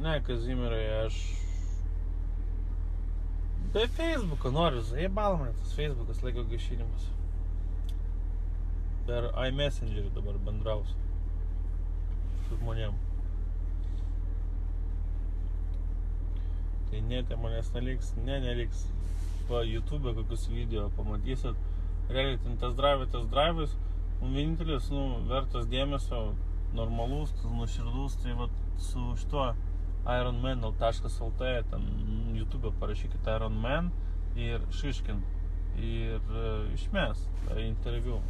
Ne, Kazimierai, aš be Facebooko noriu, zaibal man tas Facebookas laiko gaišinimas. Per iMessengerį dabar bendrausiu su žmonėm. Tai netė manęs neliks, neliks. Va, YouTube kokius video pamatysit. Realiai ten tas drive'as. Vienintelis, vertas dėmesio, normalus, nuoširdus, tai va su šituo ironman.lt, ten YouTube parašykit Ironman ir Šiškin ir išmes tą interviu.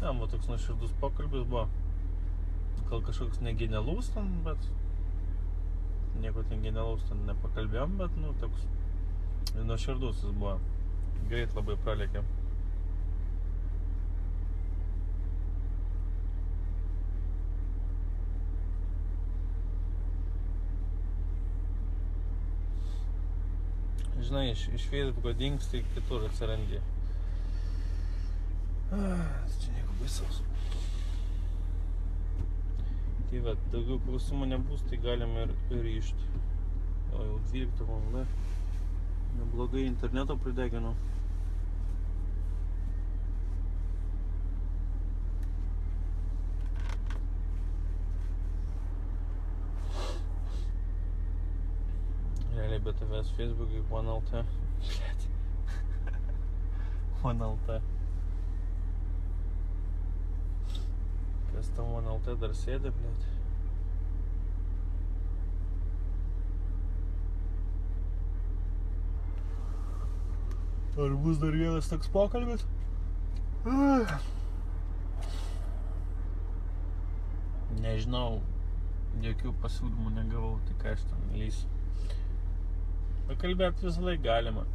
Ten va toks nuoširdus pokalbis buvo. Gal kažkoks negenialus ten, bet nieko ten genialaus ten nepakalbėjom, bet toks nuoširdus jis buvo. Greit labai pralėkė. Žinai, iš Facebooko dingsti, kitur atsirandi. Čia nieko baisaus. Tai va, daugiau klausimų nebus, tai galim ir ryžti. O jau 12 valanda. Neblogai interneto prideginau. Realiai be tavęs Facebook'ai OneLT. Blet. OneLT. Kas tam OneLT dar sėdė, blet? Ar bus dar vienas toks pokalbis? Nežinau, jokių pasiūlymų negavau, tai ką aš ten lysiu. Pakalbėt visą laiką galima.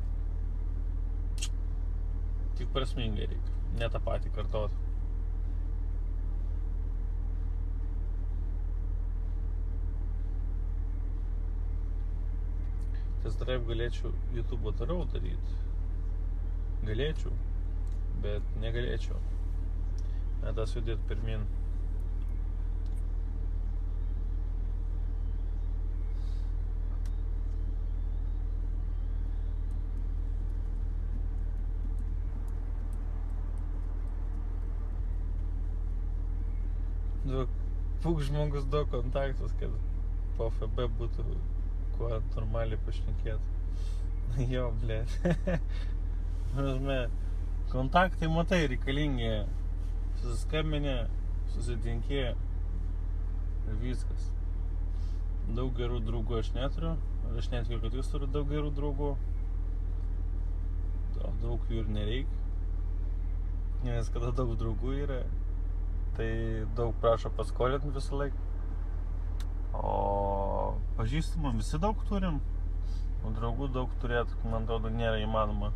Tik prasmingai reikia, ne tą patį kartot. Tas drive galėčiau YouTube'o toliau daryti. Galėčiau, bet negalėčiau. Netas judėt pirmin. Pūk žmogus daug kontaktus, kad po FB būtų kuo normaliai pašnekėti. Jo, blėt. Kontaktai, matai, reikalingi. Susiskambinė, susitinki ir viskas. Daug gerų draugų aš neturiu. Aš netikiu, kad jūs turi daug gerų draugų. Daug jų ir nereikia. Nes kada daug draugų yra, tai daug prašo paskolinti visą laiką. O pažįstamų visi daug turim. O draugų daug turėti, man atrodo, nėra įmanoma.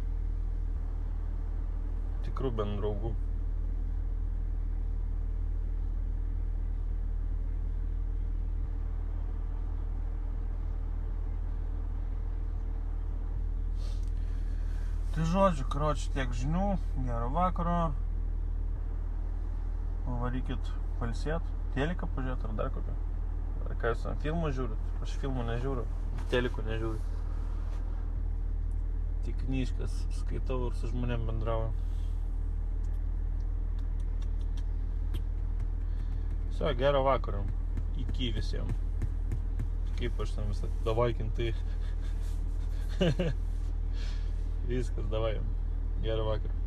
Tikrų bent draugų. Tai žodžiu, karočiui, tiek žinių, gero vakaro. Varykit palsėt, teliką pažiūrėt ar dar kokią. Ar ką jūs filmų žiūrit? Aš filmų nežiūriu, telikų nežiūriu. Tik knyžkas skaitau ir su žmonėm bendrauju. Viso, gero vakaro. Iki visiems. Kaip aš tam visą, davaikintai. Viskas, davai. Gero vakaro.